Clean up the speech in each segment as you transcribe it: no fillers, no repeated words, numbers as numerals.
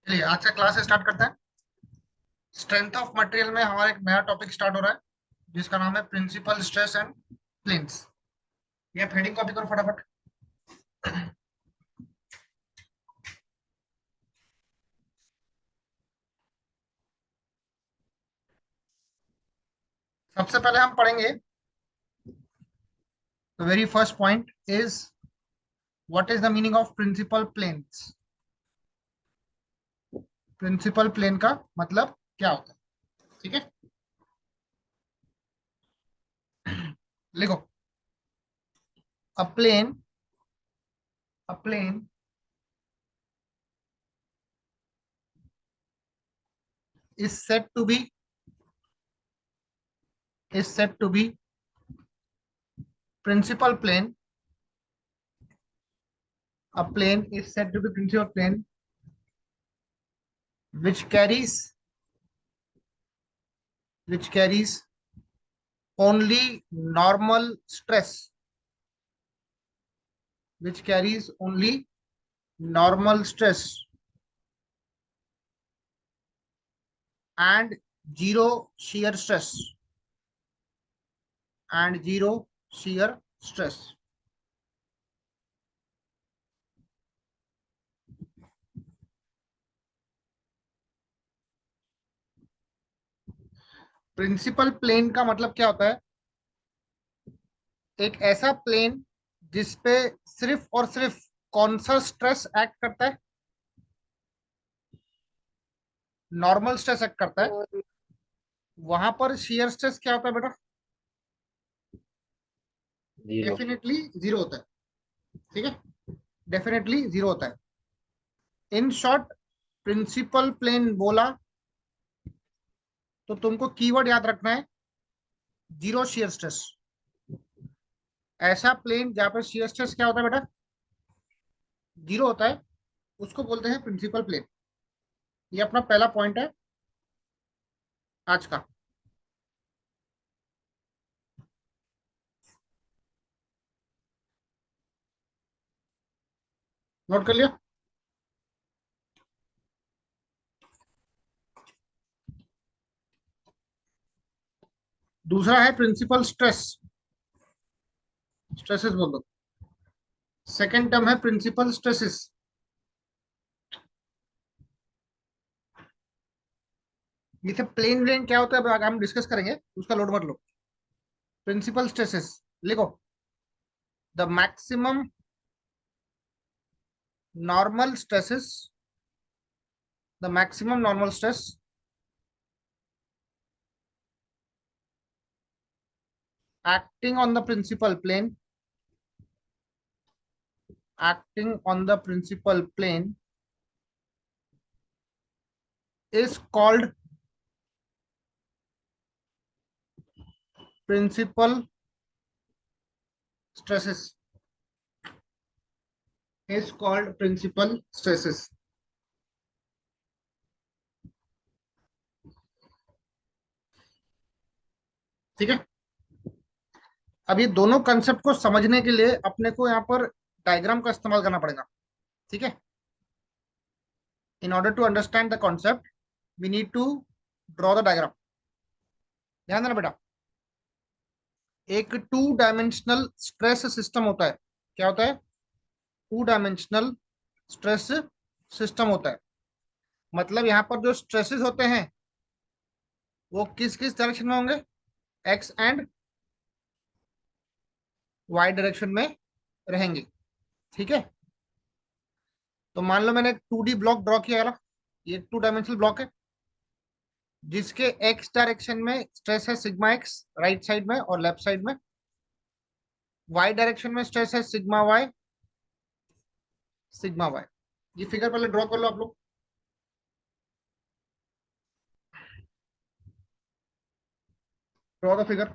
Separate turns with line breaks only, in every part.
चलिए आज से क्लास स्टार्ट करते हैं। स्ट्रेंथ ऑफ मटेरियल में हमारा एक नया टॉपिक स्टार्ट हो रहा है जिसका नाम है प्रिंसिपल स्ट्रेस एंड प्लेन्स। ये हेडिंग कॉपी करो फटाफट। सबसे पहले हम पढ़ेंगे very first point is what is the meaning of principal planes. Principal plane का मतलब क्या होता है? ठीक है, लिखो। A plane is said to be principal plane. A plane is said to be principal plane which carries which carries only normal stress, which carries only normal stress and zero shear stress and zero shear stress. Principal plane का मतलब क्या होता है? एक ऐसा plane जिसपे सिर्फ और सिर्फ कौन सा स्ट्रेस एक्ट करता है? नॉर्मल स्ट्रेस एक्ट करता है। वहां पर शियर स्ट्रेस क्या होता है बेटा?
जीरो।
डेफिनेटली जीरो होता है। ठीक है, डेफिनेटली जीरो होता है। इन शॉर्ट, प्रिंसिपल प्लेन बोला तो तुमको कीवर्ड याद रखना है, जीरो शियर स्ट्रेस। ऐसा प्लेन जहां पर शियर स्ट्रेस क्या होता है बेटा? जीरो होता है, उसको बोलते हैं प्रिंसिपल प्लेन। ये अपना पहला पॉइंट है आज का। नोट कर लिया? दूसरा है प्रिंसिपल स्ट्रेस, स्ट्रेसेस बोल दो। सेकेंड टर्म है प्रिंसिपल स्ट्रेसेस। ये सब प्लेन व्लेन क्या होता है आगे हम डिस्कस करेंगे, उसका लोड मत लो। प्रिंसिपल स्ट्रेसेस लिखो। The maximum normal stresses, the maximum normal stress acting on the principal plane, acting on the principal plane is called principal stresses, is called principal stresses। ठीक है, अब ये दोनों कंसेप्ट को समझने के लिए अपने को यहाँ पर डायग्राम का इस्तेमाल करना पड़ेगा। ठीक है, in order to understand the concept we need to draw the diagram. ध्यान देना बेटा, एक टू डायमेंशनल स्ट्रेस सिस्टम होता है। क्या होता है? टू डायमेंशनल स्ट्रेस सिस्टम होता है। मतलब यहाँ पर जो स्ट्रेसेस होते हैं वो किस किस डायरेक्शन में होंगे? एक्स एंड वाई डायरेक्शन में रहेंगे। ठीक है, तो मान लो मैंने 2D ब्लॉक ड्रॉ किया है ना, ये टू डायमेंशनल ब्लॉक है जिसके एक्स डायरेक्शन में स्ट्रेस है सिग्मा एक्स राइट साइड में और लेफ्ट साइड में। वाई डायरेक्शन में स्ट्रेस है सिग्मा वाई, सिग्मा वाई। ये फिगर पहले ड्रॉ कर लो आप लोग। Draw the figure.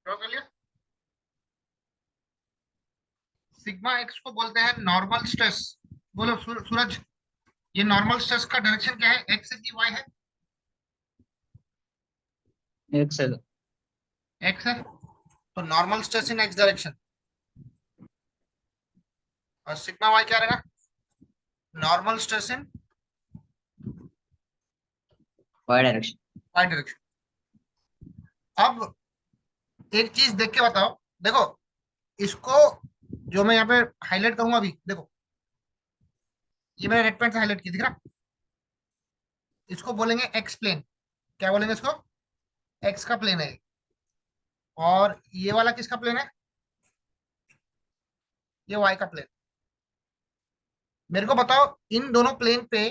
ड्रॉ कर लिया? सिग्मा एक्स को बोलते हैं नॉर्मल स्ट्रेस। बोलो सूरज, ये नॉर्मल स्ट्रेस का डायरेक्शन क्या है, एक्स है कि वाई है?
एक्स है।
एक्स है, तो normal stress in X direction. और सिग्मा वाई क्या रहेगा? Normal stress in
Y direction.
Y direction. अब एक चीज देख के बताओ, देखो इसको, जो मैं यहाँ पे हाईलाइट करूंगा अभी, देखो ये मैंने रेड पेन से हाईलाइट की, दिख रहा? इसको बोलेंगे एक्स प्लेन। क्या बोलेंगे इसको? एक्स का प्लेन है ये। और ये वाला किसका प्लेन है? ये वाई का प्लेन। मेरे को बताओ, इन दोनों प्लेन पे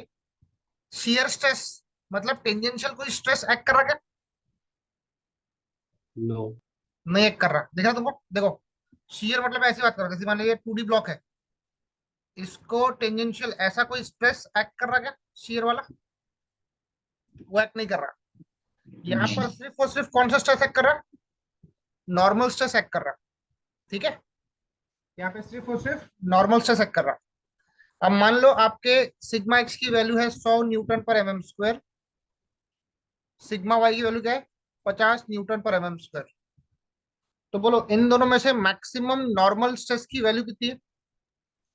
शियर स्ट्रेस मतलब टेंजेंशियल कोई स्ट्रेस एक्ट कर रहा क्या?
नो।
नहीं एक्ट कर रहा, दिख रहा तुमको? देखो, शियर मतलब ऐसी बात करो, जैसे मान लो ये 2D ब्लॉक है, इसको टेंजेंशियल ऐसा कोई स्ट्रेस एक्ट कर रहा क्या शियर वाला? वो एक्ट नहीं कर रहा। यहाँ पर सिर्फ और सिर्फ कौन सा स्ट्रेस एक्ट कर रहा? नॉर्मल स्ट्रेस एक्ट कर रहा। ठीक है, यहाँ पे सिर्फ और सिर्फ नॉर्मल स्ट्रेस एक्ट कर रहा। अब मान लो आपके सिग्मा एक्स की वैल्यू है 100 न्यूटन पर एमएम स्क्वायर, सिग्मा वाई की वैल्यू क्या है? 50 न्यूटन पर एमएम स्क्वायर। तो बोलो इन दोनों में से मैक्सिमम नॉर्मल स्ट्रेस की वैल्यू कितनी है?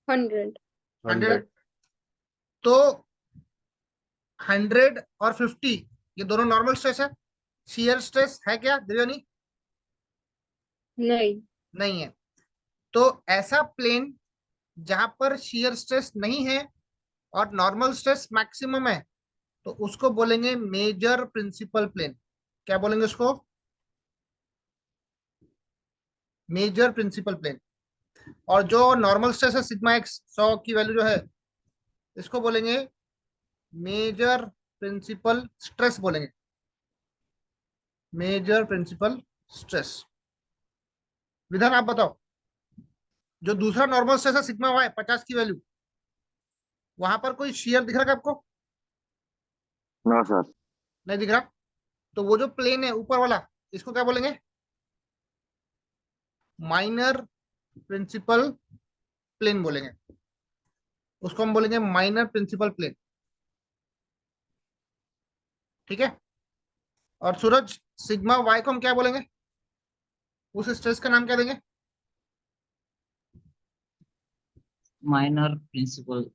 100।
100।
100।
तो 100 और 50 ये दोनों नॉर्मल स्ट्रेस है। शियर स्ट्रेस है क्या देवयानी?
नहीं।
नहीं है। तो ऐसा प्लेन जहां पर शियर स्ट्रेस नहीं है और नॉर्मल स्ट्रेस मैक्सिमम है, तो उसको बोलेंगे मेजर प्रिंसिपल प्लेन। क्या बोलेंगे उसको? Major principal plane. और जो नॉर्मल स्ट्रेस है सिग्मा एक्स 100 की वैल्यू जो है, इसको बोलेंगे मेजर प्रिंसिपल स्ट्रेस बोलेंगे। Major principal stress. विधान आप बताओ, जो दूसरा नॉर्मल स्ट्रेस है सिग्मा वाई 50 की वैल्यू, वहां पर कोई शियर दिख रहा है आपको?
No sir.
नहीं दिख रहा। तो वो जो प्लेन है ऊपर वाला, इसको क्या बोलेंगे? माइनर प्रिंसिपल प्लेन बोलेंगे। उसको हम बोलेंगे माइनर प्रिंसिपल प्लेन। ठीक है। और सूरज, सिग्मा वाई को हम क्या बोलेंगे? उस स्ट्रेस का नाम क्या देंगे?
Minor principal.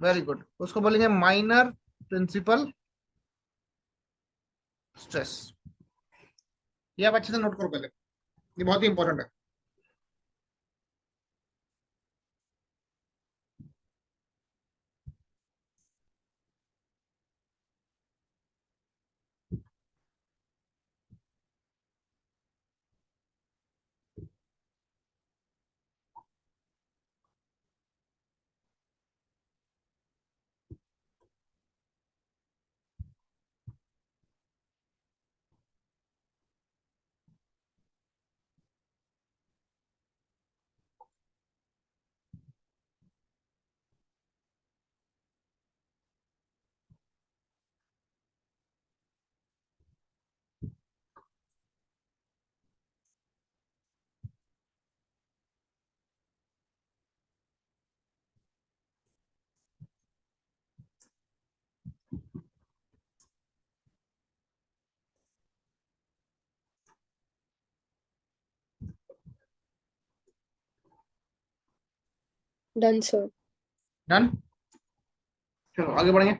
वेरी गुड, उसको बोलेंगे माइनर प्रिंसिपल स्ट्रेस। ये आप अच्छे से नोट करो पहले, ये बहुत ही इंपॉर्टेंट है।
Done sir.
डन। चलो आगे बढ़ेंगे।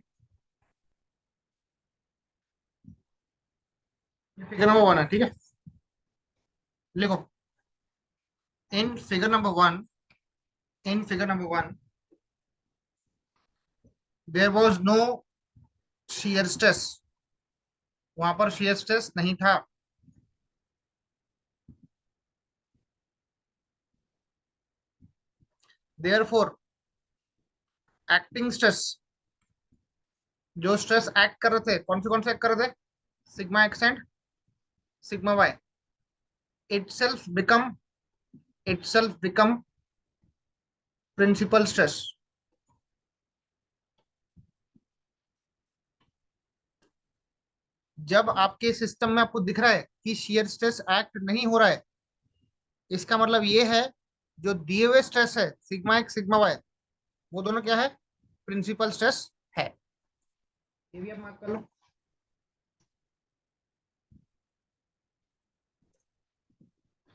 फिगर नंबर 1 है, ठीक है। लिखो, in figure number 1, in figure number 1 there was no shear stress. वहां पर शियर स्ट्रेस नहीं था। देयरफॉर एक्टिंग स्ट्रेस, जो स्ट्रेस एक्ट कर रहे थे, कौन से एक्ट कर रहे थे? Sigma X and sigma Y, itself become principal stress. जब आपके सिस्टम में आपको दिख रहा है कि शियर स्ट्रेस एक्ट नहीं हो रहा है, इसका मतलब ये है जो दिए हुए स्ट्रेस है सिग्मा एक्स सिग्मा वाई, वो दोनों क्या है, प्रिंसिपल स्ट्रेस है। ये भी आप मार्क कर लो।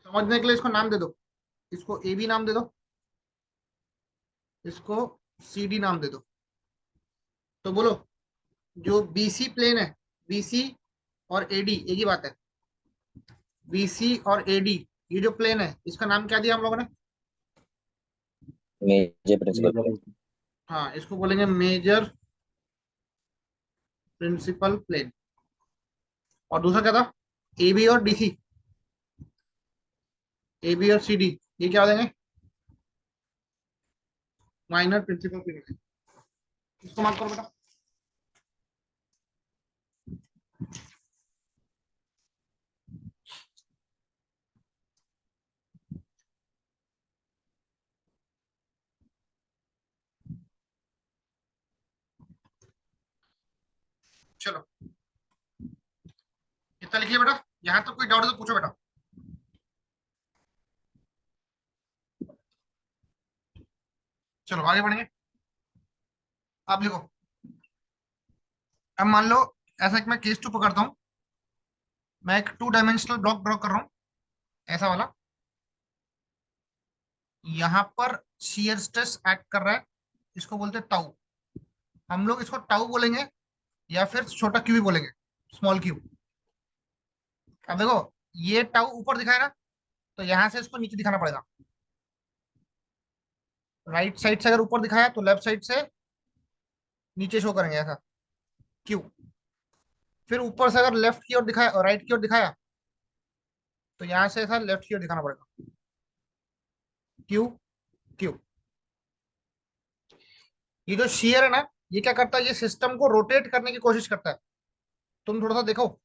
समझने के लिए इसको नाम दे दो, इसको ए बी नाम दे दो, इसको सी डी नाम दे दो। तो बोलो, जो बीसी प्लेन है, बीसी और एडी एक ही बात है, बीसी और एडी ये जो प्लेन है इसका नाम क्या दिया हम लोगों ने?
Major principal.
हाँ, इसको बोलेंगे मेजर प्रिंसिपल प्लेन। और दूसरा क्या था? ए बी और डीसी, ए बी और सी डी, ये क्या हो जाएंगे? Minor principal plane. इसको मार्क करो बेटा। चलो इतना लिखिए बेटा, यहाँ तक कोई डाउट है तो पूछो बेटा। चलो आगे बढ़ेंगे। आप देखो, अब मान लो ऐसा कि मैं केस टू पकड़ता हूँ, मैं एक 2 डायमेंशनल ब्लॉक ड्रॉ कर रहा हूँ, ऐसा वाला। यहाँ पर शियर स्ट्रेस एक्ट कर रहा है, इसको बोलते हैं टाउ। हम लोग इसको टाउ बोलेंगे या फिर छोटा क्यू भी बोलेंगे, स्मॉल क्यू। अब देखो, ये टाउ ऊपर दिखाए ना, तो यहाँ से इसको नीचे दिखाना पड़ेगा। राइट साइड से अगर ऊपर दिखाया तो लेफ्ट साइड से नीचे शो करेंगे, ऐसा क्यू। फिर ऊपर से अगर लेफ्ट की ओर दिखाया और राइट की ओर दिखाया, तो यहाँ से ऐसा लेफ्ट की ओर दिखाना पड़ेगा, क्यू क्यू। ये जो शेयर है ना, ये क्या करता है, ये सिस्टम को रोटेट करने की कोशिश करता है। तुम थोड़ा सा देखो,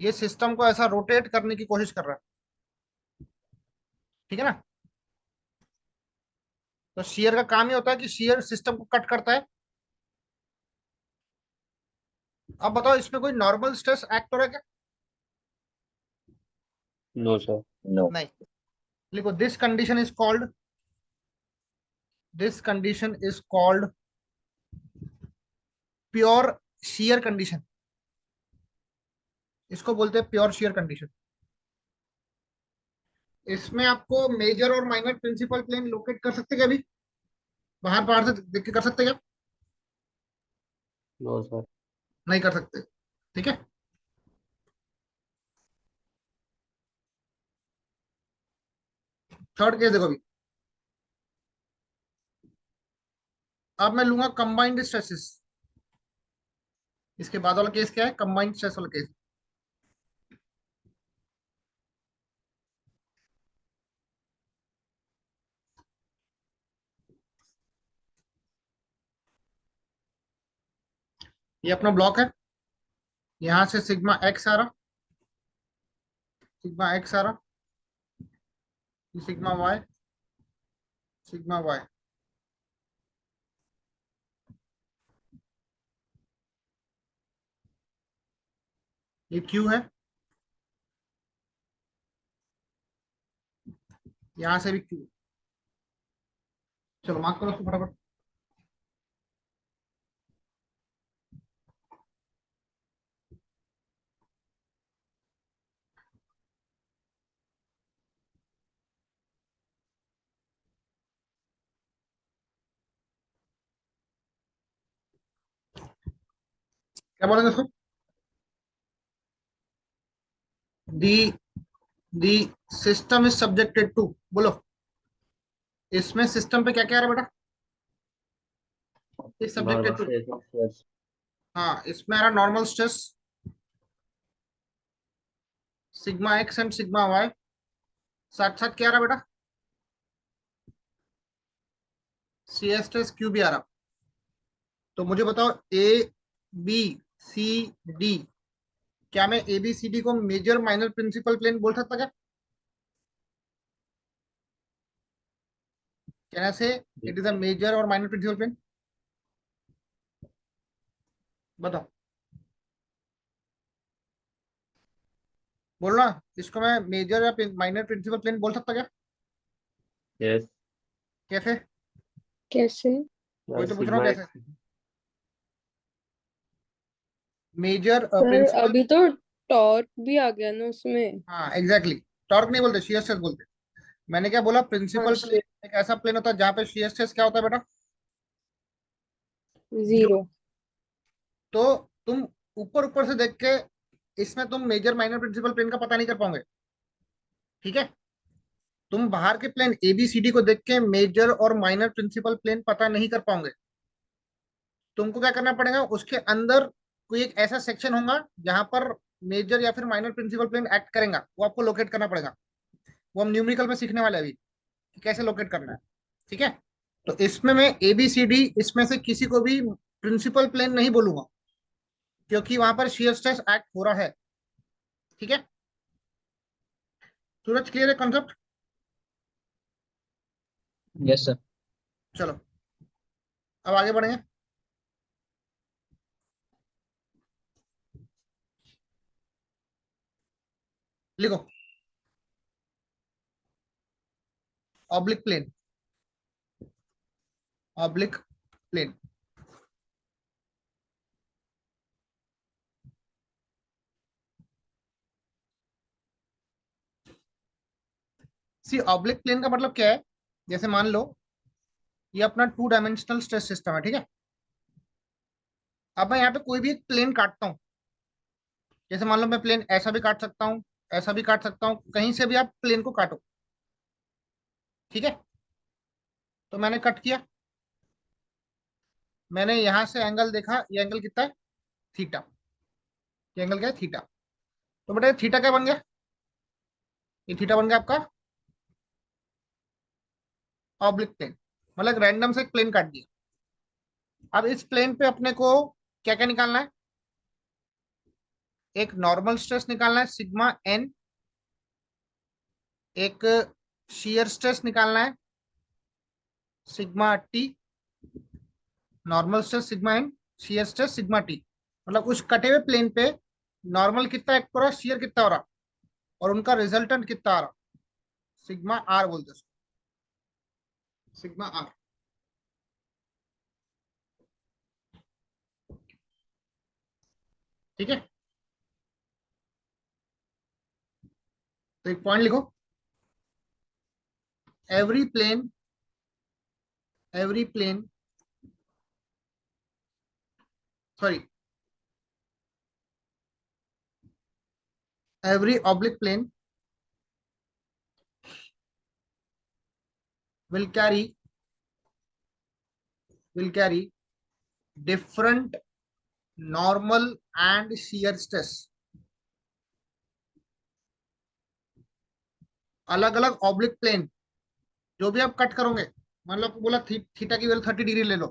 ये सिस्टम को ऐसा रोटेट करने की कोशिश कर रहा है, ठीक है ना। तो शेयर का काम ही होता है कि शेयर सिस्टम को कट करता है। अब बताओ, इसमें कोई नॉर्मल स्ट्रेस एक्ट हो रहा है क्या?
No sir. नो।
नहीं। लिखो, this condition is called pure shear condition. इसको बोलते हैं प्योर शेयर कंडीशन। इसमें आपको मेजर और माइनर प्रिंसिपल प्लेन लोकेट कर सकते क्या? अभी बाहर बाहर से देख के कर सकते क्या?
No sir.
नहीं कर सकते, ठीक है। थर्ड केस देखो अभी। अब मैं लूंगा कंबाइंड स्ट्रेसेस। इसके बाद वाला केस क्या है? कंबाइंड स्ट्रेस वाला केस। ये अपना ब्लॉक है, यहां से सिग्मा एक्स आ रहा, सिग्मा एक्स आ रहा, सिग्मा वाई, सिग्मा वाई। ये क्यू है, यहां से भी क्यू। चलो मार्क करो उसको फटाफट। क्या बोलेंगे उसको? The the system is subjected to, बोलो। इसमें सिस्टम पे क्या क्या आ रहा है बेटा? Is subjected to. हाँ, इसमें आ रहा normal stress sigma X and sigma Y. साथ साथ क्या आ रहा बेटा? सी एस स्ट्रेस क्यू भी आ रहा। तो मुझे बताओ, ए बी सी डी, क्या मैं ए बी सी डी को मेजर माइनर प्रिंसिपल प्लेन बोल सकता क्या? Can say it is a major और माइनर प्रिंसिपल प्लेन? बताओ, बोलना। इसको मैं मेजर या माइनर प्रिंसिपल प्लेन बोल सकता क्या?
Yes.
कैसे?
कैसे?
वही तो पूछ रहा हूँ,
Sigma
कैसे?
X.
Major
sir
principal.
अभी तो टॉर्क भी आ गया ना उसमें।
हाँ एग्जैक्टली, टॉर्क नहीं बोलते, शियर स्ट्रेस बोलते। मैंने क्या बोला,
हाँ
प्रिंसिपल
श्योर।
प्लेन एक ऐसा प्लेन होता है जहाँ पे शियर स्ट्रेस क्या होता है बेटा? 0।
जीरो।
तो तुम ऊपर ऊपर से देख के इसमें तुम मेजर माइनर प्रिंसिपल प्लेन का पता नहीं कर पाओगे, ठीक है? तुम बाहर के plane A B C D को देख के मेजर और माइनर प्रिंसिपल प्लेन पता नहीं कर पाओगे। तुमको क्या करना पड़ेगा, उसके अंदर कोई एक ऐसा सेक्शन होगा जहां पर मेजर या फिर माइनर प्रिंसिपल प्लेन एक्ट करेगा, वो आपको लोकेट करना पड़ेगा। वो हम न्यूमेरिकल में सीखने वाले हैं अभी कि कैसे लोकेट करना है, ठीक है? तो इसमें मैं ए बी सी डी इसमें से किसी को भी प्रिंसिपल प्लेन नहीं बोलूंगा, क्योंकि वहां पर शियर स्ट्रेस एक्ट हो रहा है, ठीक है? सूरज, क्लियर है कॉन्सेप्ट?
Yes, sir.
चलो अब आगे बढ़ेंगे। लिखो, oblique plane, oblique plane. See oblique plane का मतलब क्या है? जैसे मान लो ये अपना 2 डायमेंशनल स्ट्रेस सिस्टम है, ठीक है? अब मैं यहाँ पे कोई भी एक प्लेन काटता हूँ, जैसे मान लो मैं प्लेन ऐसा भी काट सकता हूँ, ऐसा भी काट सकता हूँ, कहीं से भी आप प्लेन को काटो, ठीक है? तो मैंने कट किया, मैंने यहां से एंगल देखा, ये एंगल कितना है? थीटा। ये एंगल क्या है? थीटा। तो बेटा थीटा क्या बन गया? ये थीटा बन गया आपका ऑब्लिक प्लेन। मतलब रैंडम से एक प्लेन काट दिया। अब इस प्लेन पे अपने को क्या क्या निकालना है? एक नॉर्मल स्ट्रेस निकालना है सिग्मा एन, एक शियर स्ट्रेस निकालना है sigma T, normal stress sigma N, shear stress sigma T. मतलब उस कटे हुए प्लेन पे नॉर्मल कितना एक्ट हो रहा है, शियर कितना हो रहा, और उनका रिजल्टेंट कितना आ रहा, सिग्मा आर बोलते हैं, सिग्मा आर, ठीक है? तो एक पॉइंट लिखो, every plane, every plane, sorry, every oblique plane will carry different normal and shear stress। अलग अलग ऑब्लिक प्लेन जो भी आप कट करोगे, मान लो आपको बोला थीटा की वैल्यू 30 डिग्री ले लो,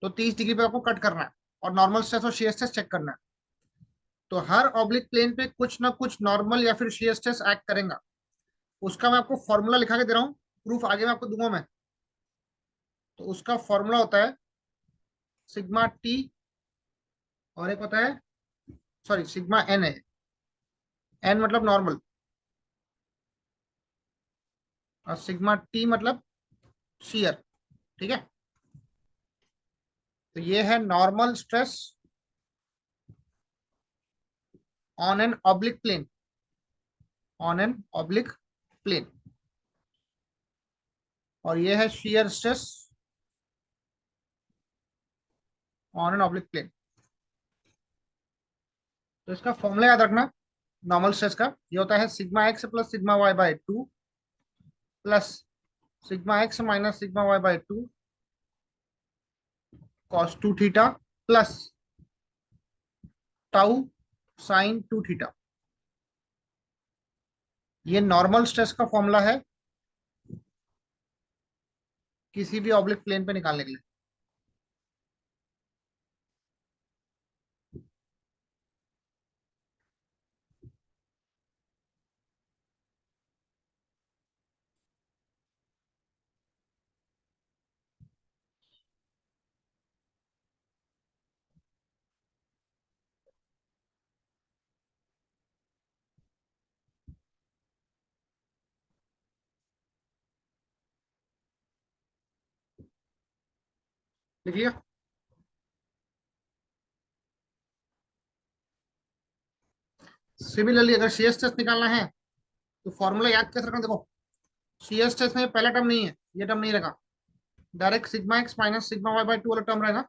तो 30 डिग्री पे आपको कट करना है और नॉर्मल स्ट्रेस और शेयर स्ट्रेस चेक करना है। तो हर ऑब्लिक प्लेन पे कुछ ना कुछ नॉर्मल या फिर शेयर स्ट्रेस एक्ट करेगा। उसका मैं आपको फॉर्मूला लिखा के दे रहा हूँ, प्रूफ आगे मैं आपको दूंगा मैं। तो उसका फॉर्मूला होता है सिग्मा टी, और एक होता है, सॉरी सिग्मा एन है, एन मतलब नॉर्मल, और सिग्मा टी मतलब शेयर, ठीक है? तो ये है normal stress on an oblique plane, on an oblique plane, और ये है shear stress on an oblique plane. तो इसका फॉर्मूला याद रखना, नॉर्मल स्ट्रेस का ये होता है sigma X plus sigma Y by two, plus sigma x minus sigma Y by two cos two theta, plus tau sine two theta. ये normal stress का फॉर्मूला है किसी भी ऑब्लिक प्लेन पे निकालने के लिए। लिख लिया? सिमिलरली अगर शेयर स्ट्रेस निकालना है तो फॉर्मूला याद कैसे रखना? देखो, शेयर स्ट्रेस में पहला टर्म नहीं है, ये टर्म नहीं रहेगा, direct sigma x minus sigma Y by two वाला टर्म रहेगा।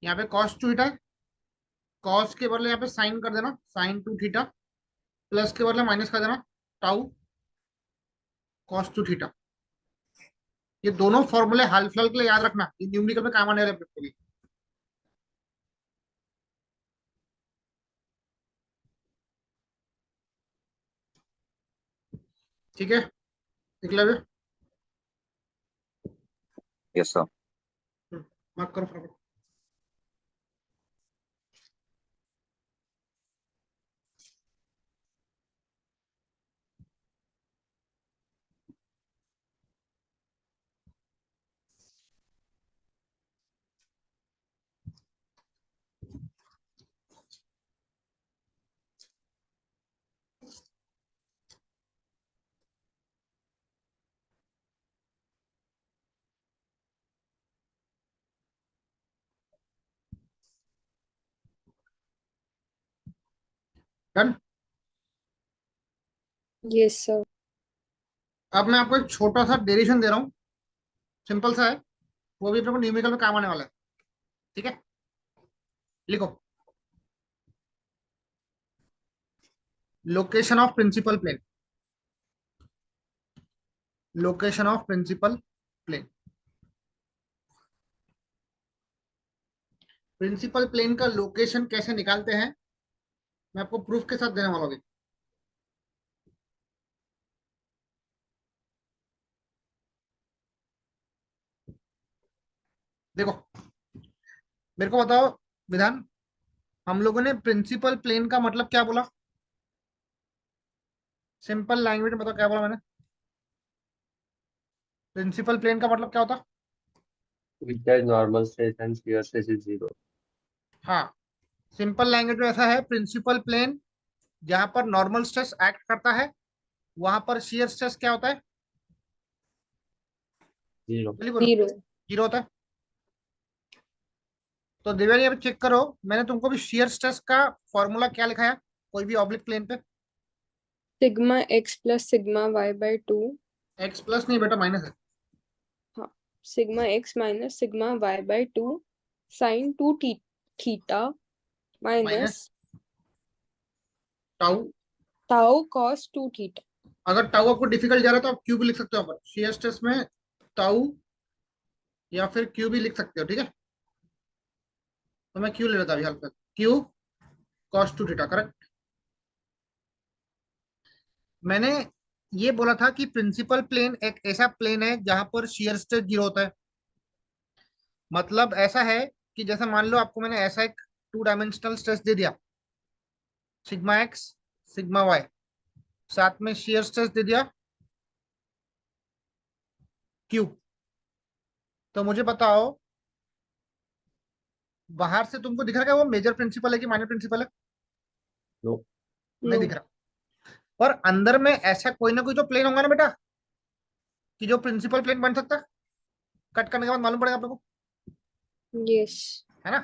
यहाँ पे कॉस टू थीटा है, कॉस के बदले यहाँ पे साइन कर देना, साइन टू थीटा, प्लस के बदले माइनस कर देना, टाउ कॉस टू थीटा। ये दोनों फॉर्मूले हाल फिलहाल के लिए याद रखना, ये न्यूमेरिकल में काम आने वाले पेपर। ठीक है, एकलव्य?
Yes, sir.
मार्क करो फटाफट। डन।
Yes sir.
अब मैं आपको एक छोटा सा डेरिवेशन दे रहा हूँ, सिंपल सा है, वो भी अपने को न्यूमेरिकल में काम आने वाला है। ठीक है, लिखो, location of principal plane, location of principal plane. Principal plane का लोकेशन कैसे निकालते हैं मैं आपको प्रूफ के साथ देने वाला हूँ। देखो, मेरे को बताओ विधान, हम लोगों ने प्रिंसिपल प्लेन का मतलब क्या बोला? सिंपल लैंग्वेज में बताओ क्या बोला मैंने? प्रिंसिपल प्लेन का मतलब क्या होता?
Which has normal stress and shear stress is zero.
हाँ, सिंपल लैंग्वेज में ऐसा है, प्रिंसिपल प्लेन जहां पर नॉर्मल स्ट्रेस एक्ट करता है वहां पर शियर स्ट्रेस क्या होता है?
Zero.
जल्दी बोलो।
जीरो।
जीरो होता है। तो दिव्या ये चेक करो, मैंने तुमको भी शियर स्ट्रेस का फॉर्मूला क्या लिखा है कोई भी ऑब्लिक प्लेन पे?
Sigma X plus sigma Y by two.
X plus नहीं बेटा, माइनस है।
हाँ, sigma x minus sigma Y by two sine two theta
minus
minus
tau.
Tau cos two theta.
अगर टाउ आपको डिफिकल्ट जा रहा है तो आप क्यू भी लिख सकते हो, पर शियर स्ट्रेस में टाउ या फिर क्यू भी लिख सकते हो। ठीक है, तो मैं क्यू ले लेता अभी हाल तक, Q cos two theta, correct. मैंने ये बोला था कि प्रिंसिपल प्लेन एक ऐसा प्लेन है जहां पर शियर स्ट्रेस जीरो होता है। मतलब ऐसा है कि जैसे मान लो आपको मैंने ऐसा एक टू डायमेंशनल स्ट्रेस दे दिया, सिग्मा एक्स सिग्मा वाई, साथ में शियर स्ट्रेस दे दिया क्यू। तो मुझे बताओ बाहर से तुमको दिख रहा है वो मेजर प्रिंसिपल है कि माइनर प्रिंसिपल है?
No.
नहीं
नो।
दिख रहा। पर अंदर में ऐसा कोई ना कोई तो प्लेन होगा ना बेटा, कि जो प्रिंसिपल प्लेन बन सकता है। कट करने के बाद मालूम पड़ेगा आप लोगों
यस।
को, है ना?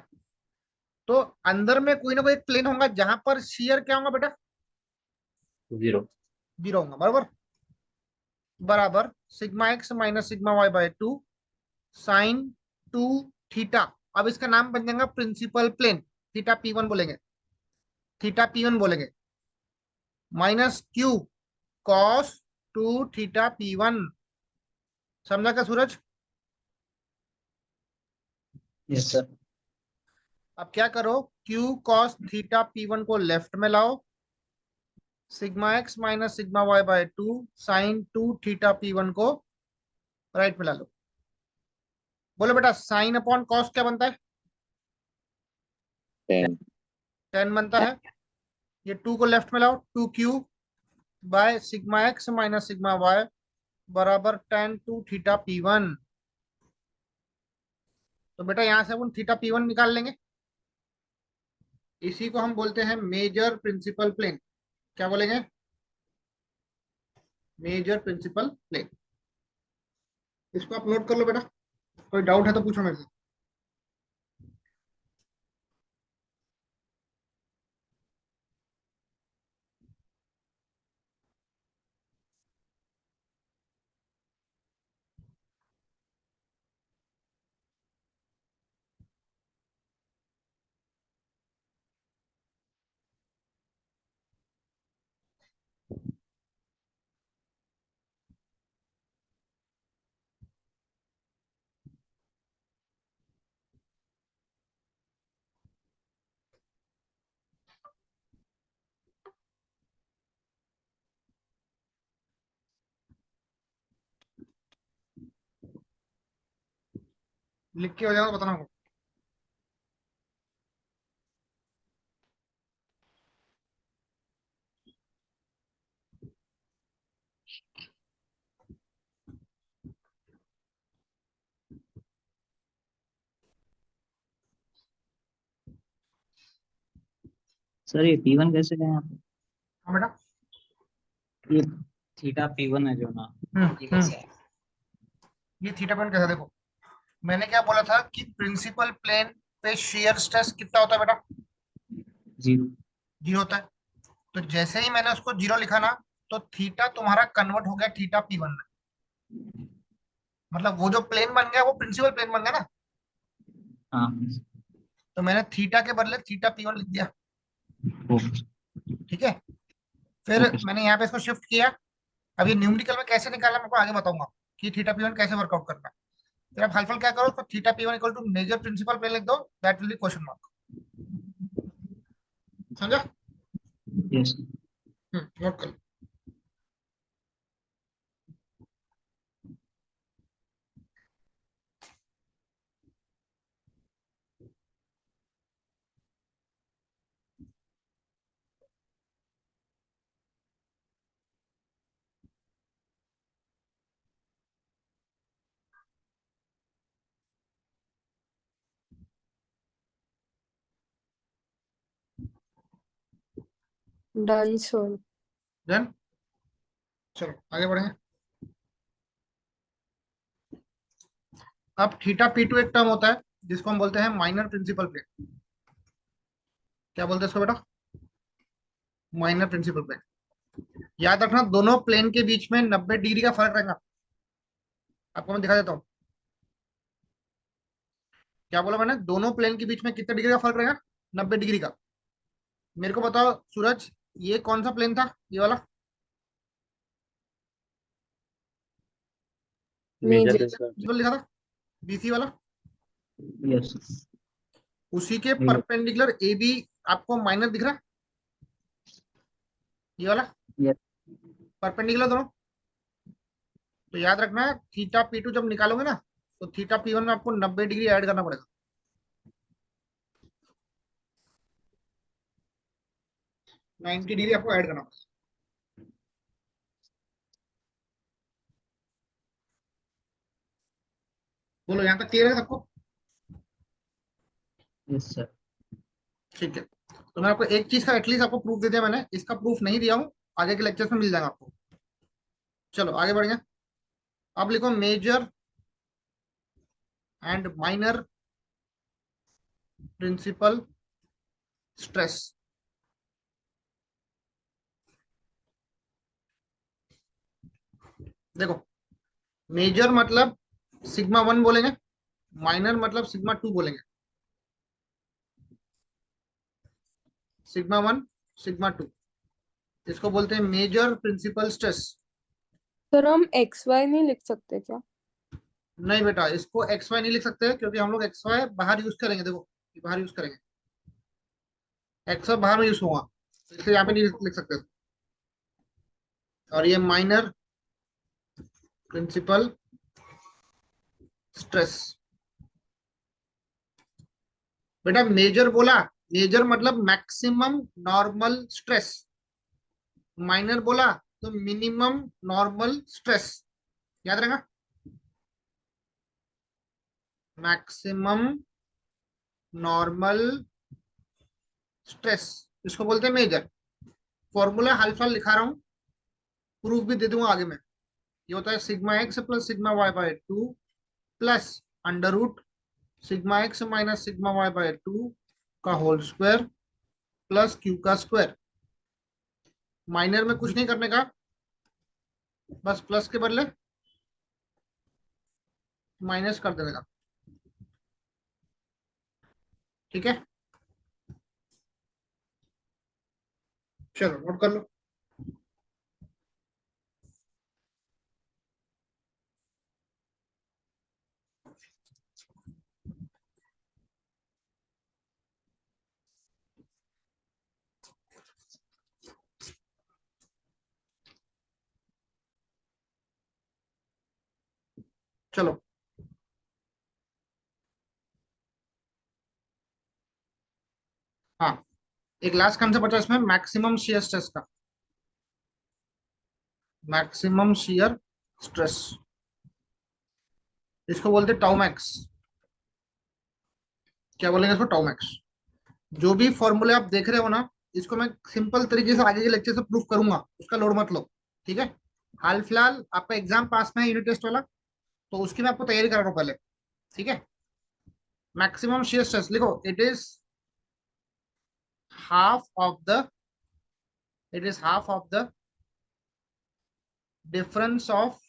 तो अंदर में कोई ना कोई एक प्लेन होगा जहां पर शियर क्या होगा बेटा?
Zero.
जीरो होगा, बराबर। बराबर sigma x minus sigma Y by two sine two theta. अब इसका नाम बन जाएगा principal plane, theta P one बोलेंगे, थीटा पी वन बोलेंगे, minus q cos two theta P one. समझा क्या सूरज?
Yes sir.
अब क्या करो, q cos theta P one को लेफ्ट में लाओ, sigma x minus sigma Y by two sine two theta P one को राइट में ला लो। बोलो बेटा, साइन अपॉन कॉस क्या बनता है?
10.
टेन बनता है। ये टू को लेफ्ट में लाओ, two q by sigma x minus sigma y बराबर tan two theta P one. तो बेटा यहां से अपन थीटा पी वन निकाल लेंगे। इसी को हम बोलते हैं मेजर प्रिंसिपल प्लेन। क्या बोलेंगे? Major principal plane. इसको आप नोट कर लो बेटा, कोई डाउट है तो पूछो मेरे से। लिख के हो जाएगा तो बताना हमको।
सर ये P1 कैसे गए आप?
हाँ बेटा।
ये थीटा P1 है जो ना, ये कैसे है?
ये थीटा पॉइंट कैसा, देखो मैंने क्या बोला था कि प्रिंसिपल प्लेन पे शेयर स्ट्रेस कितना होता है बेटा?
0।
0 होता है। तो जैसे ही मैंने उसको 0 लिखा ना, तो थीटा तुम्हारा कन्वर्ट हो गया थीटा P1 में। मतलब वो जो प्लेन बन गया वो प्रिंसिपल प्लेन बन गया ना।
हाँ।
तो मैंने थीटा के बदले थीटा P1 लिख दिया।
ओके।
ठीक है। फिर
ओके।
मैंने यहाँ पे इसको शिफ्ट किया। अब ये न्यूमेरिकल में कैसे निकालना मैं आपको आगे बताऊंगा कि थीटा P1 कैसे वर्कआउट करना है। फिर आप हलफल क्या करो, तो theta P1 equal to major principal plane लिख दो, that will be question mark. समझा?
यस।
नोट कर लो।
Done sir.
डन। चलो आगे बढ़ेंगे। अब थीटा P2 एक टर्म होता है जिसको हम बोलते हैं माइनर प्रिंसिपल प्लेन। क्या बोलते हैं इसको बेटा? Minor principal plane. याद रखना दोनों प्लेन के बीच में 90 डिग्री का फर्क रहेगा। आपको मैं दिखा देता हूँ। क्या बोला मैंने? दोनों प्लेन के बीच में कितने डिग्री का फर्क रहेगा? 90 डिग्री का। मेरे को बताओ सूरज, ये कौन सा प्लेन था, ये वाला?
Major
major.
प्रिंसिपल।
प्रिंसिपल लिखा था, BC वाला।
यस।
उसी के परपेंडिकुलर AB आपको माइनर दिख रहा है, ये वाला
यस।
परपेंडिकुलर दोनों। तो याद रखना थीटा P2 जब निकालोगे ना, तो थीटा P1 में आपको 90 डिग्री ऐड करना पड़ेगा। 90 डिग्री आपको ऐड करना पड़ेगा। बोलो यहाँ तक क्लियर है सबको?
Yes sir.
ठीक है। तो मैं आपको एक चीज का एटलीस्ट आपको प्रूफ दे दिया मैंने, इसका प्रूफ नहीं दिया हूँ, आगे के लेक्चर्स में मिल जाएगा आपको। चलो आगे बढ़ेंगे। अब लिखो major and minor principal stress. देखो मेजर मतलब सिग्मा 1 बोलेंगे, माइनर मतलब सिग्मा 2 बोलेंगे। सिग्मा 1 सिग्मा 2, इसको बोलते हैं मेजर प्रिंसिपल स्ट्रेस।
सर हम एक्स वाई नहीं लिख सकते क्या?
नहीं बेटा, इसको XY नहीं लिख सकते क्योंकि हम लोग XY बाहर यूज करेंगे। देखो ये बाहर यूज करेंगे, XY बाहर में यूज होगा, इसलिए यहाँ पे नहीं लिख सकते। और ये माइनर प्रिंसिपल स्ट्रेस। बेटा मेजर बोला, मेजर मतलब मैक्सिमम नॉर्मल स्ट्रेस। माइनर बोला तो मिनिमम नॉर्मल स्ट्रेस। याद रहेगा, मैक्सिमम नॉर्मल स्ट्रेस, इसको बोलते हैं मेजर। फॉर्मूला हल्फा लिखा रहा हूं, प्रूफ भी दे दूंगा आगे में। ये होता है sigma X plus sigma Y by 2 plus under root sigma x minus sigma Y by 2 का होल स्क्वायर प्लस क्यू का स्क्वायर। माइनर में कुछ नहीं करने का, बस प्लस के बदले माइनस कर देने का। ठीक है, चलो नोट कर लो। चलो हाँ, एक लास्ट कंसेप्ट बचा इसमें, मैक्सिमम शियर स्ट्रेस का। मैक्सिमम शियर स्ट्रेस, इसको बोलते टाउ मैक्स। क्या बोलेंगे इसको? Tau max. जो भी फॉर्मूले आप देख रहे हो ना, इसको मैं सिंपल तरीके से आगे के लेक्चर से प्रूफ करूंगा, उसका लोड मत लो। ठीक है, हाल फिलहाल आपका एग्जाम पास में है यूनिट टेस्ट वाला, तो उसकी मैं आपको तैयारी करा रहा हूँ पहले। ठीक है, मैक्सिमम शियर स्ट्रेस लिखो, it is half of the it is half of the difference of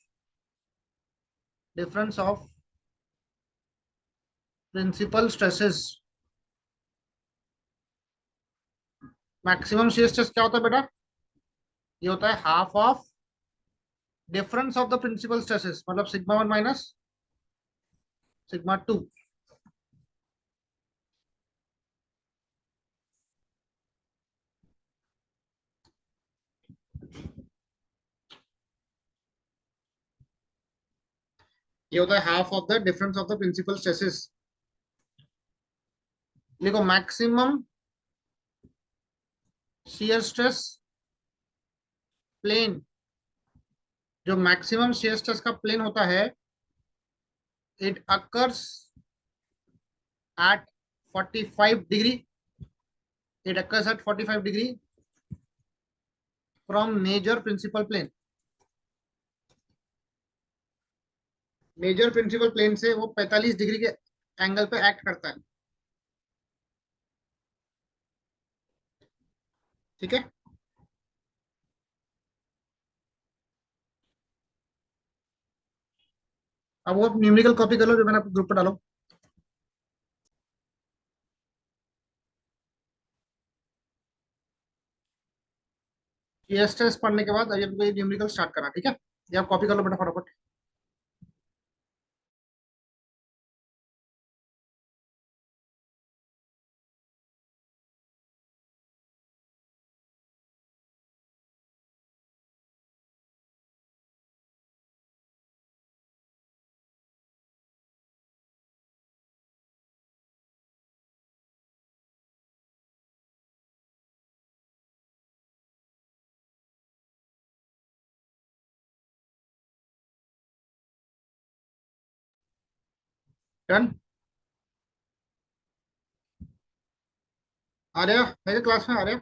principal stresses. Maximum shear stress क्या होता है बेटा? ये होता है half of difference of the principal stresses, मतलब सिग्मा 1 माइनस सिग्मा 2। ये होता है half of the difference of the principal stresses. लिखो, मैक्सिमम शियर स्ट्रेस प्लेन, जो मैक्सिमम शियर स्ट्रेस का प्लेन होता है, it occurs at 45 degree, it occurs at 45 degree from major principal plane. Major principal plane से वो 45 degree के angle पे act करता है। ठीक है, अब वो न्यूमेरिकल कॉपी कर लो जो मैंने आपको ग्रुप पर डालो। ये स्ट्रेस पढ़ने के बाद अभी हमको ये न्यूमेरिकल स्टार्ट करना। ठीक है, ये आप कॉपी कर लो बेटा फटाफट। डन, आ रहे हो मेरे क्लास में? आ रहे हो?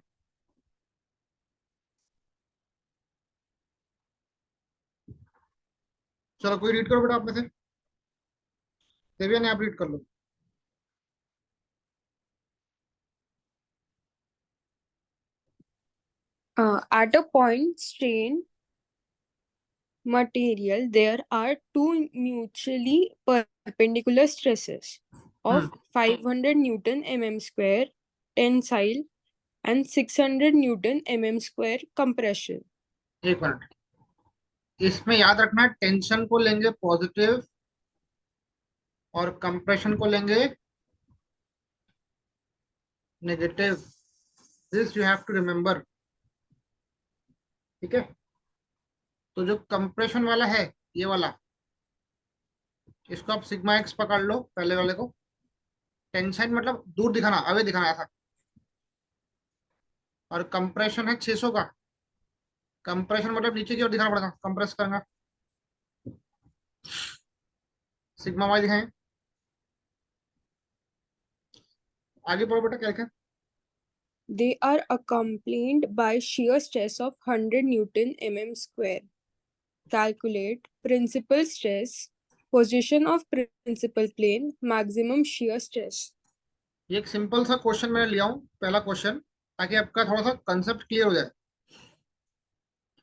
चलो कोई रीड करो बेटा आप में से। देविया ने, आप रीड कर लो।
At a point strain material, there are two mutually perpendicular stresses of 500 Newton mm square tensile and 600 Newton mm square compression.
एक मिनट, इसमें याद रखना, टेंशन को लेंगे पॉजिटिव और कंप्रेशन को लेंगे negative. This you have to remember. ठीक है, तो जो कंप्रेशन वाला है, ये वाला, इसको आप सिग्मा एक्स पकड़ लो पहले वाले को। टेंशन मतलब दूर दिखाना, अवे दिखाना ऐसा। और कंप्रेशन है 600 का। कंप्रेशन मतलब नीचे की ओर दिखाना पड़ेगा, कंप्रेस करना। सिग्मा वाई दिखाएं, आगे पढ़ो बेटा क्या क्या।
They are accompanied by shear stress of 100 Newton mm square. calculate principal stress, position of principal plane, maximum shear stress.
ये एक सिंपल सा क्वेश्चन मैंने लिया हूं, पहला क्वेश्चन, ताकि आपका थोड़ा सा कंसेप्ट क्लियर हो जाए।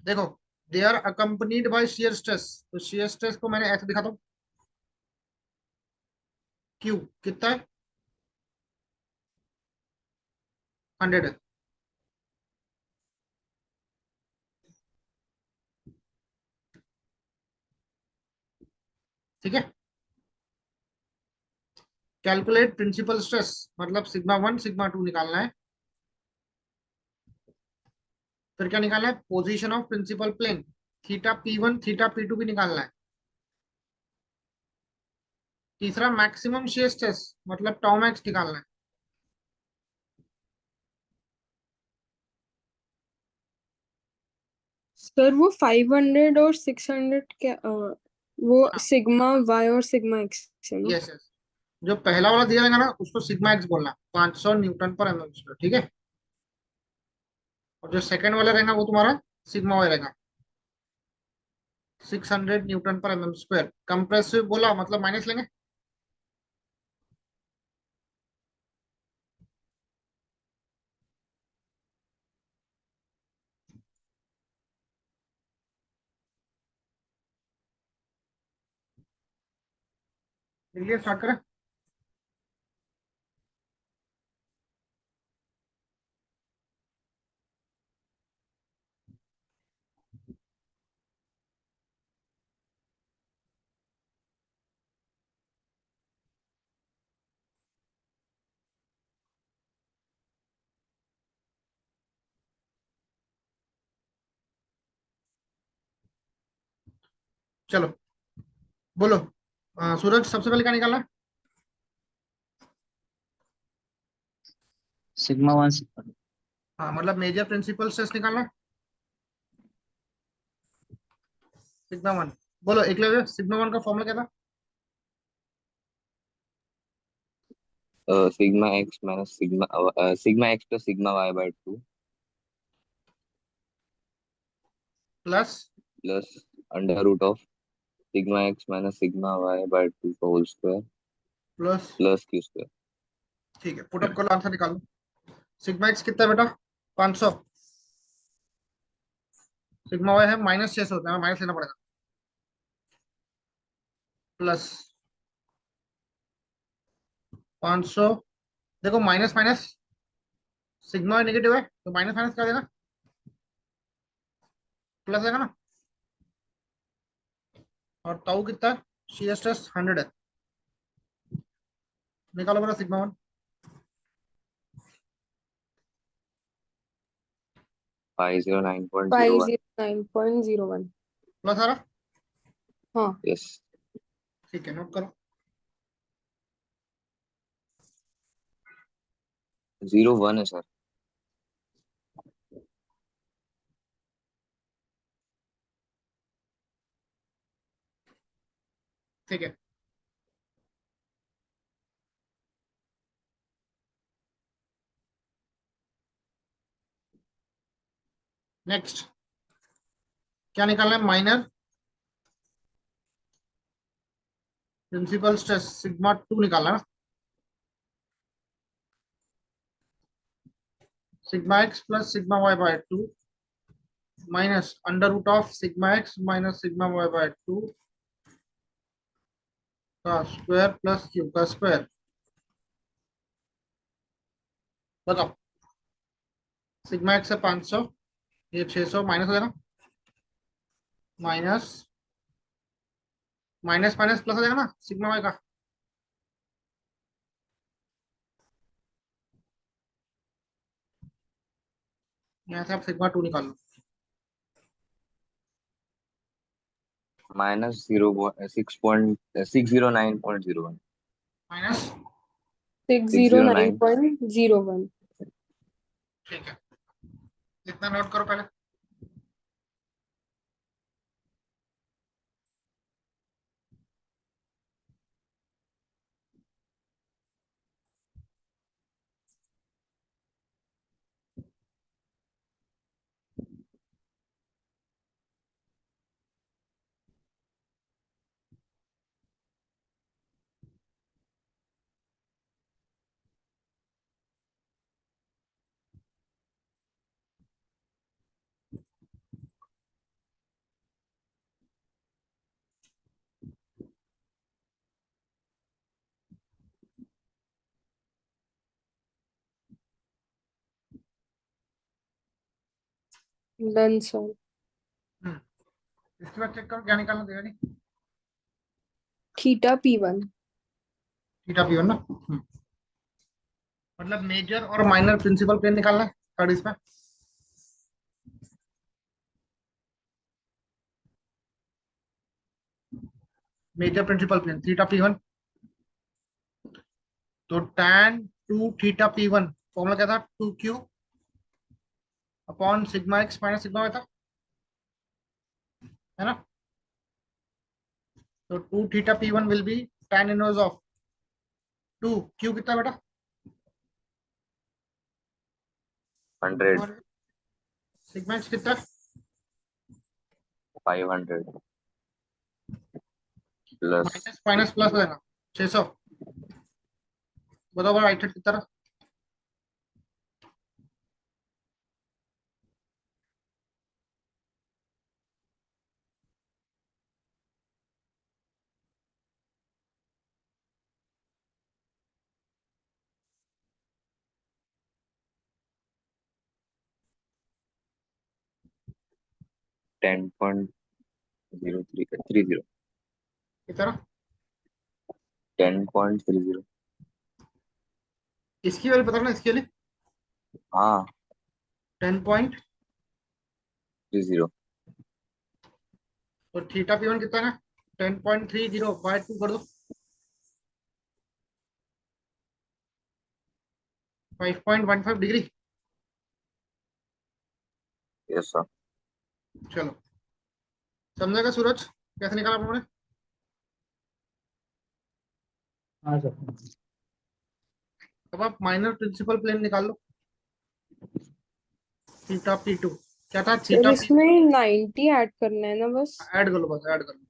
देखो, they are accompanied by shear stress, तो शियर स्ट्रेस को मैंने ऐसे दिखाता हूँ, क्यू कितना है, 100 है। ठीक है, कैलकुलेट प्रिंसिपल स्ट्रेस मतलब सिग्मा 1 सिग्मा 2 निकालना है। फिर क्या निकालना है, position of principal plane, theta P1 theta P2 भी निकालना है। तीसरा मैक्सिमम शियर स्ट्रेस मतलब टाउ मैक्स निकालना है।
सर वो 500 और 600 क्या वो सिग्मा वाई और सिग्मा एक्स है ना?
यस यस, जो पहला वाला दिया रहेगा ना उसको सिग्मा एक्स बोलना, 500 न्यूटन पर एमएम स्क्वायर, ठीक है। और जो सेकंड वाला रहेगा वो तुम्हारा सिग्मा वाई रहेगा, 600 न्यूटन पर एमएम स्क्वायर। कंप्रेसिव बोला मतलब माइनस लेंगे। चलिए स्टार्ट करें। चलो बोलो, सूरज सबसे पहले क्या निकालना है?
सिग्मा 1 सिग्मा
हाँ मतलब मेजर प्रिंसिपल स्ट्रेस निकालना है, सिग्मा 1। बोलो एक ले, सिग्मा 1 का फॉर्मूला क्या था?
sigma x minus sigma x plus sigma y by 2
plus
plus under root of sigma x minus sigma y by 2 का whole square
plus,
plus q square।
ठीक है, पुट अप कर लो, आंसर निकालो। Sigma x कितना है बेटा? 500। Sigma Y है -600 होता है, माइनस लेना पड़ेगा, प्लस 500। देखो माइनस माइनस, सिग्मा नेगेटिव है तो माइनस माइनस क्या देगा, प्लस देगा ना। और ताऊ कितना है, शीयर स्ट्रेस 100 है। निकालो मेरा सिग्मा 1।
509.01।
509.01।
प्लस आ रहा,
हाँ
yes।
ठीक है, नोट करो।
01 है सर।
ठीक है, नेक्स्ट क्या निकालना है, माइनर प्रिंसिपल स्ट्रेस सिग्मा 2 निकालना है ना। Sigma X plus sigma Y by 2 minus under root of sigma x minus sigma Y by 2 का स्क्वायर प्लस क्यू का स्क्वायर। बताओ, सिग्मा एक्स है 500, ये 600 माइनस हो जाएगा, माइनस माइनस माइनस प्लस हो जाएगा ना सिग्मा वाई का। यहाँ से आप सिग्मा 2 निकाल लो,
minus 6.609.01।
माइनस,
609।
609.01।
ठीक है, इतना नोट करो पहले।
Done, sir.
इसके बाद चेक करो क्या निकालना देगा जी।
Theta P1.
Theta P one ना। मतलब मेजर और माइनर प्रिंसिपल प्लेन निकालना है थर्ड इसमें। Major principal plane theta P one, तो tan two theta P one formula क्या था, 2q upon sigma x minus sigma Y था, है ना। तो 2 theta P one will be tan inverse of 2q, कितना बेटा
100,
और सिग्मा एक्स कितना
500 प्लस
माइनस माइनस प्लस हो जाएगा 600। बताओ राइट हैंड कितना रहा?
Ten point zero three zero
कितना रहा?
10.30।
इसकी वैल्यू पता ना, इसके लिए
हाँ
10.30।
30।
तो थीटा पी वन कितना है 10.30 बाय 2 कर दो, 5.15 डिग्री।
Yes sir.
चलो समझेगा सूरज कैसे निकाला हम लोगों ने।
हाँ सर।
अब आप माइनर प्रिंसिपल प्लेन निकाल लो। थीटा पी टू क्या था,
सर
थीटा पी
इसमें 90 ऐड करना है ना बस।
ऐड कर लो, बस ऐड कर लो,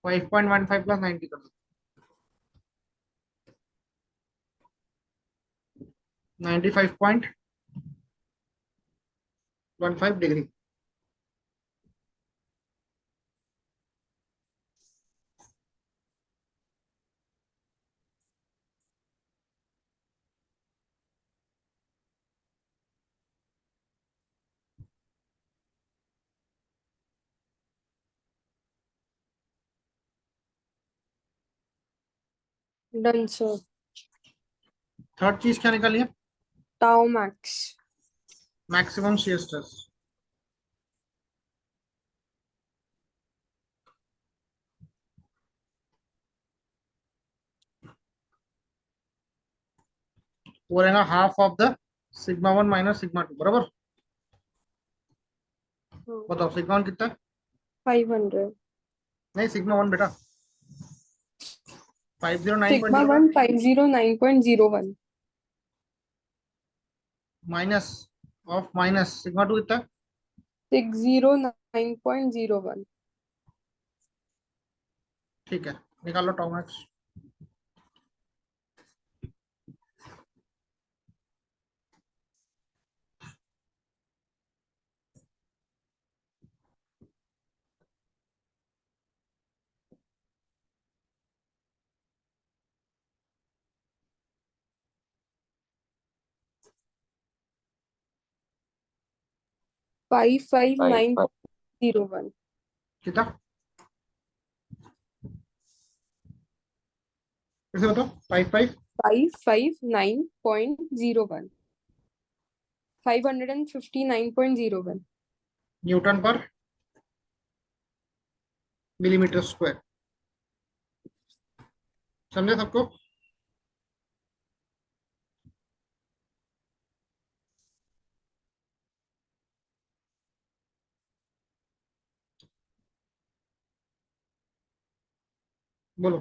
5.15 प्लस 90 कर दो, 95.15 डिग्री।
Done, sir.
थर्ड चीज क्या निकाली है,
Tau max.
Maximum shear stress. वो रहेगा half of the sigma one minus sigma two, बराबर। बताओ सिग्मा वन कितना है,
500.
नहीं सिग्मा वन बेटा
Sigma
509.01
1 509.01.
Minus of minus sigma two कितना है?
609.01.
ठीक है, निकालो टाउ मैक्स।
फाइव
559.01.
कितना कैसे बताओ, 5
559.01. 559.01.
न्यूटन पर मिलीमीटर स्क्वायर। समझे सबको। बोलो।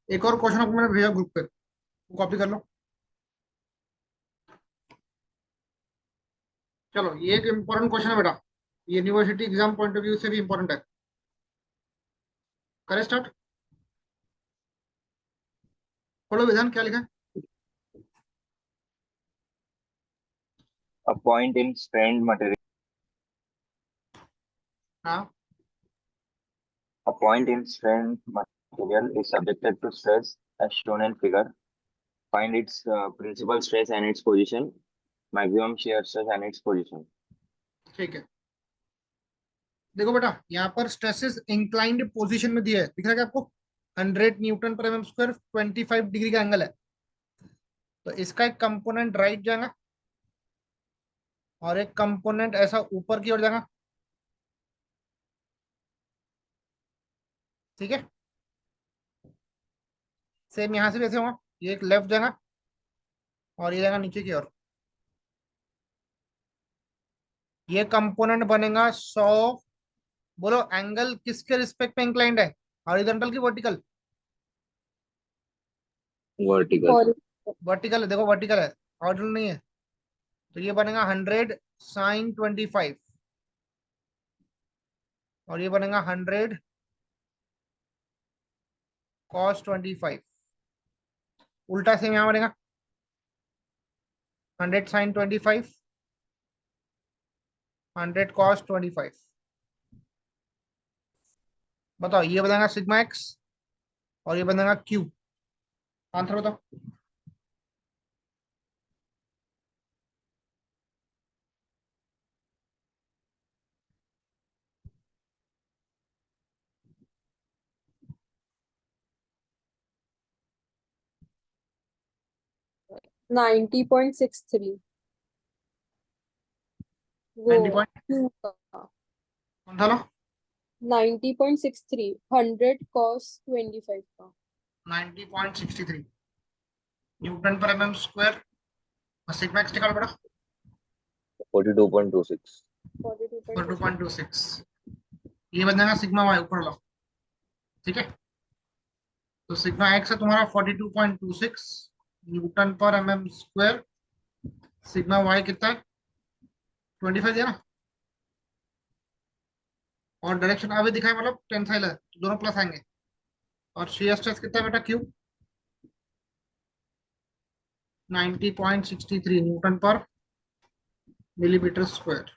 एक और क्वेश्चन आपको मैंने भेजा ग्रुप पे, वो कॉपी कर लो। चलो ये एक इंपॉर्टेंट क्वेश्चन है बेटा, university exam point of view से भी इंपॉर्टेंट है। करें स्टार्ट, पढ़ो विधान क्या लिखा है।
A point in strained material.
हाँ
A point in strained material is subjected to stress as shown in figure. Find its principal stress and its position, maximum shear stress and its position.
ठीक है, देखो बेटा यहाँ पर stresses inclined position में दिया है, दिख रहा है क्या आपको? 100 न्यूटन पर एम स्क्वायर, 25 डिग्री का एंगल है। तो इसका एक कंपोनेंट राइट जाएगा और एक कंपोनेंट ऐसा ऊपर की ओर जाएगा, ठीक है। सेम यहाँ से भी ऐसे होगा, ये एक लेफ्ट जाएगा और ये जाएगा नीचे की ओर। ये कंपोनेंट बनेगा 100। बोलो एंगल किसके रिस्पेक्ट में इंक्लाइंड है, हॉरिजॉन्टल की वर्टिकल?
Vertical.
और
वर्टिकल है, देखो वर्टिकल है, हॉरिजॉन्टल नहीं है। तो ये बनेगा 100 sin 25 और ये बनेगा 100 cos 25। उल्टा सेम यहाँ बनेगा 100 sin 25, 100 cos 25। बताओ ये बनेगा सिग्मा एक्स और ये बनेगा क्यू। आंसर बताओ।
नाइन्टी पॉइंट सिक्स थ्री
90
वो
पॉइंट
Q का
कौन था लो?
90.63 100 cos 25 का
90.63 न्यूटन पर एमएम स्क्वायर। सिग्मा एक्स निकालो बेटा,
42.26.
42.26
2.26। ये बन जाएगा सिग्मा वाई ऊपर लो, ठीक है। तो सिग्मा एक्स है तुम्हारा 42.26 न्यूटन पर एमएम स्क्वायर। सिग्मा वाई कितना है? 25 दिया ना, और डायरेक्शन अभी दिखाए मतलब टेंसाइल है तो दोनों प्लस आएंगे। और shear स्ट्रेस कितना है बेटा? क्यू 90.63 न्यूटन पर millimetre square.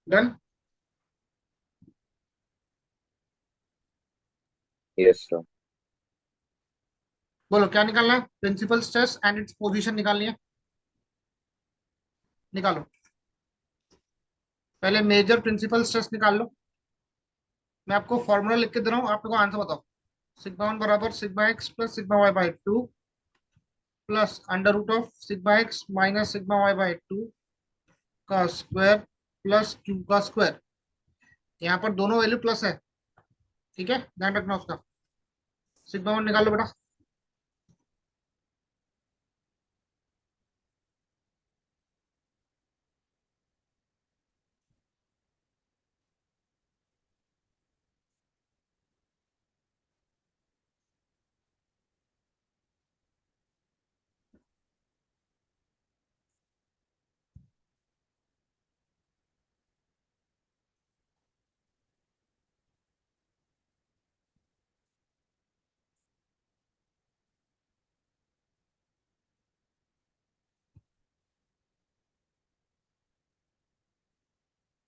Done.
Yes, sir.
बोलो क्या निकालना है? Principal stress and its position निकालनी है, निकालो। पहले मेजर प्रिंसिपल स्ट्रेस निकाल लो। मैं आपको फॉर्मूला लिख के दे रहा हूँ, आप मेरे को आंसर बताओ। सिग्मा वन बराबर sigma X plus sigma Y by two plus under root of sigma x minus sigma Y by two का स्क्वायर प्लस क्यू का स्क्वायर। यहाँ पर दोनों वैल्यू प्लस है, ठीक है, ध्यान रखना उसका। सिग्मा वन निकाल लो बेटा।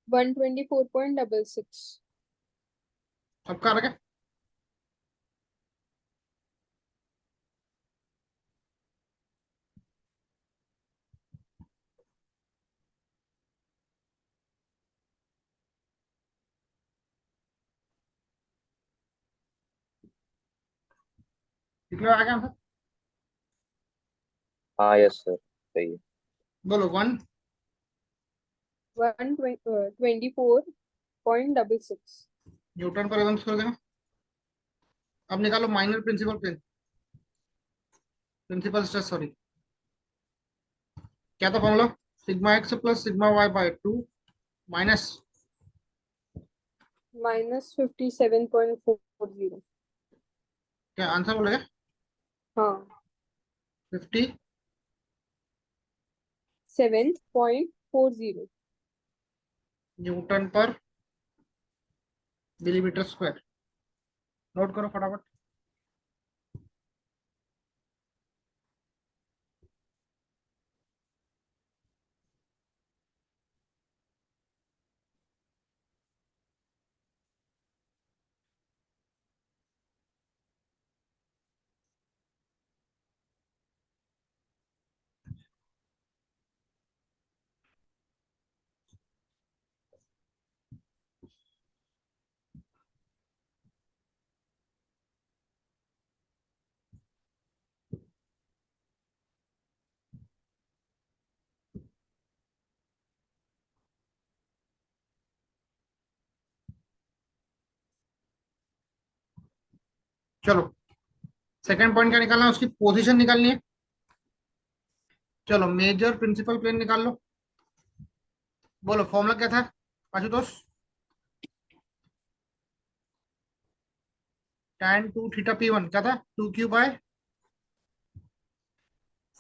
124.66
सबका आ रहा है? कितना आ गया आंसर?
हाँ, yes, sir. सही है.
बोलो वन।
124.66
न्यूटन पर एवं कर देना। अब निकालो minor principal principal stress, sorry. क्या था formula? Sigma X plus sigma Y by 2 minus
minus 57.40।
क्या आंसर बोलेगा?
हाँ
50
7.40।
न्यूटन पर मिलीमीटर स्क्वायर। नोट करो फटाफट। चलो सेकंड पॉइंट क्या निकालना है? उसकी पोजीशन निकालनी है। चलो मेजर प्रिंसिपल प्लेन निकाल लो। बोलो फॉर्मूला क्या था आशुतोष? tan 2 थीटा p1 क्या था? 2q by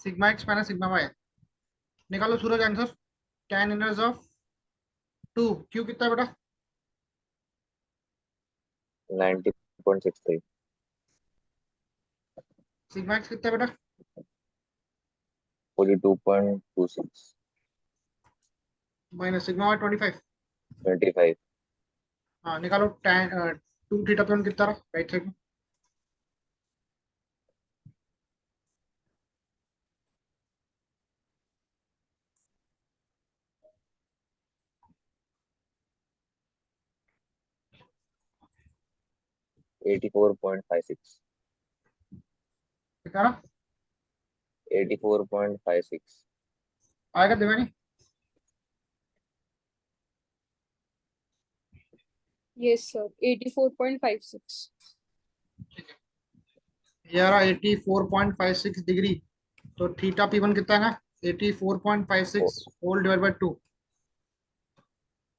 sigma x minus sigma y. निकालो Suraj answer. tan inverse of 2q कितना है बेटा?
90.63
सिग्मा एक्स कितना है बेटा?
42.26
माइनस सिग्मा वाई 25।
25
हाँ निकालो tan 2 थीटा p1 कितना रहा राइट साइड में?
84.56
कितना रहा?
84.56
आएगा देवानी?
Yes sir 84.56।
ये आ रहा 84.56 डिग्री। तो थीटा p1 कितना है? 84.56 होल डिवाइड बाय 2।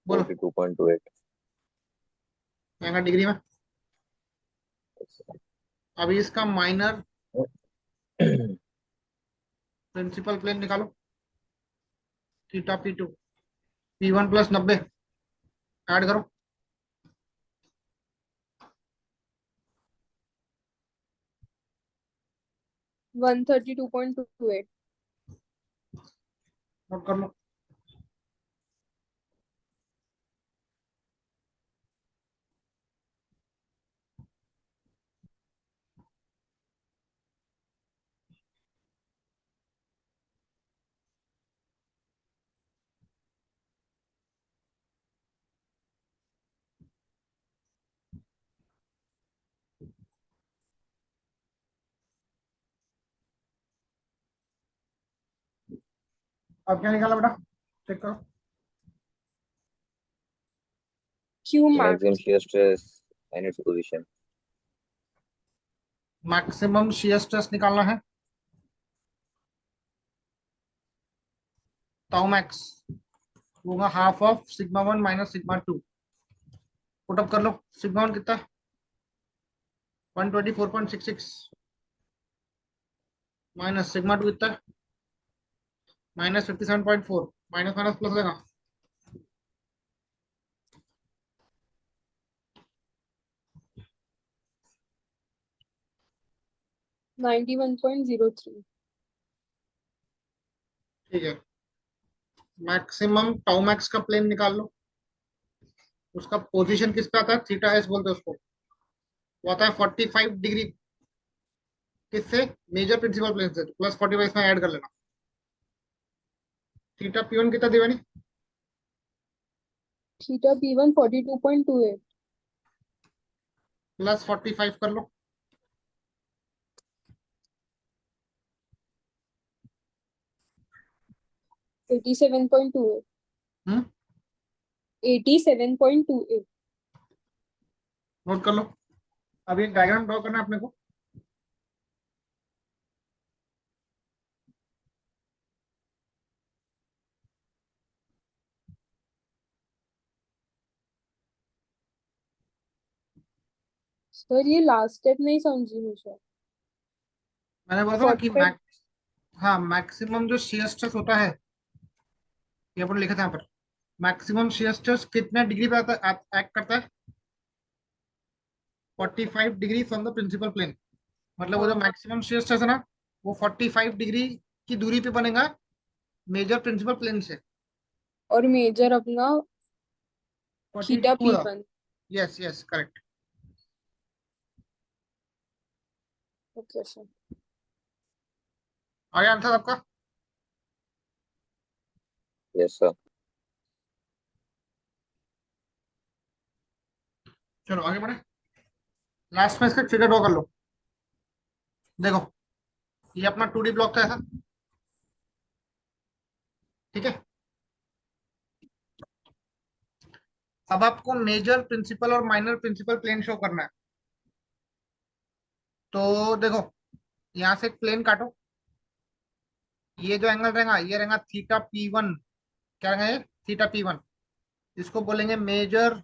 बोलो
42.28
आएगा डिग्री में। अभी इसका माइनर प्रिंसिपल प्लेन निकालो। Theta p2 p1 plus 90 add करो।
132.28।
नोट कर लो। अब क्या निकाला बेटा? चेक करो।
Q
maximum
max
shear stress and its position
maximum shear stress निकालना है। ताउ मैक्स होगा half of sigma 1 minus sigma 2। Put up कर लो। सिग्मा 1 कितना है? 124.66 माइनस सिग्मा 2 कितना है? माइनस 57.4। माइनस माइनस प्लस लेगा।
91.03।
ठीक है। मैक्सिमम टाउ मैक्स का प्लेन निकाल लो। उसका पोजीशन किस पे आता है? थीटा एस बोलते हैं उसको। वो आता है 45 डिग्री किससे? मेजर प्रिंसिपल प्लेन से। प्लस 45 इसमें ऐड कर लेना। थीटा p1 कितना दीवानी?
Theta p1 42.28।
प्लस 45 कर लो।
87.28।
हम्म
87.28।
नोट कर लो। अब एक डायग्राम ड्रॉ करना है अपने को।
सर ये लास्ट स्टेप नहीं समझी हूँ सर।
मैंने बोला था ना कि
45
हाँ, मैक्सिमम जो shear stress होता है, ये अपन लिखा था यहाँ पर, मैक्सिमम shear stress कितने डिग्री पे एक्ट करता है? 45 degree from the principal plane. मतलब वो जो
हाँ,
मैक्सिमम shear stress है ना, वो 45 डिग्री की दूरी पे बनेगा मेजर प्रिंसिपल प्लेन से।
और मेजर अपना थीटा
42 था।
P1।
Yes yes, correct.
Okay sir.
आगे आंसर आपका।
Yes, sir.
चलो आगे बढ़े। लास्ट में इसका फिगर ड्रॉ कर लो। देखो, ये अपना 2D ब्लॉक था ऐसा, ठीक है। अब आपको मेजर प्रिंसिपल और माइनर प्रिंसिपल प्लेन शो करना है। तो देखो, यहाँ से एक प्लेन काटो। ये जो एंगल रहेगा, ये रहेगा θ P1। क्या रहेगा ये? θ P1। इसको बोलेंगे मेजर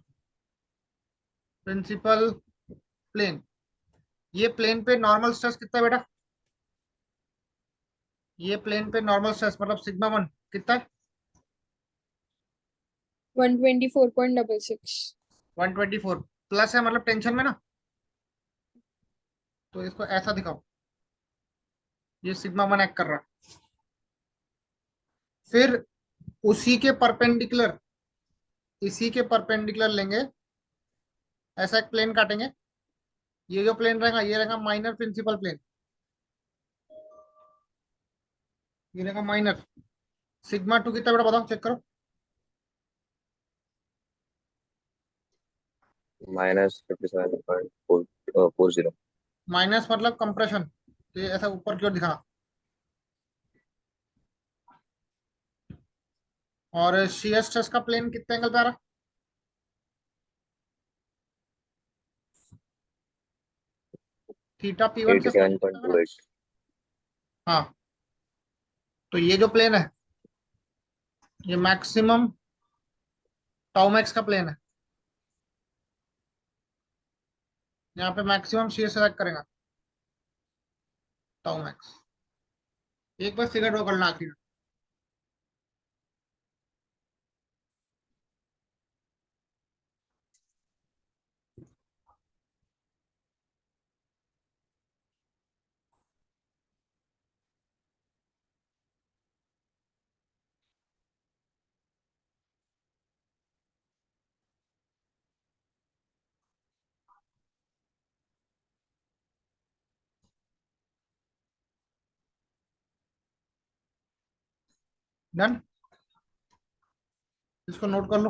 प्रिंसिपल प्लेन। ये प्लेन पे नॉर्मल स्ट्रेस कितना है बेटा? ये प्लेन पे नॉर्मल स्ट्रेस मतलब σ1 कितना है?
124.66।
124 प्लस है, मतलब टेंशन में ना। तो इसको ऐसा दिखाओ, ये σ1 एक्ट कर रहा है। फिर उसी के परपेंडिकुलर, इसी के परपेंडिकुलर लेंगे, ऐसा एक प्लेन काटेंगे। ये जो प्लेन रहेगा, ये रहेगा माइनर प्रिंसिपल प्लेन। ये रहेगा माइनर। σ2 कितना बेटा बताओ, चेक करो।
-57.40.
माइनस मतलब कंप्रेशन, तो ये ऐसा ऊपर की ओर दिखाना। और shear स्ट्रेस का प्लेन कितने एंगल पे आ रहा? θ P1 के साथ कितना बेटा?
87.28.
हाँ, तो ये जो प्लेन है, ये मैक्सिमम टाउ मैक्स का प्लेन है। यहाँ पे मैक्सिमम shear से एक्ट करेगा टाउ मैक्स। एक बार फिगर ड्रॉ करना आखिर। डन, इसको नोट कर लो।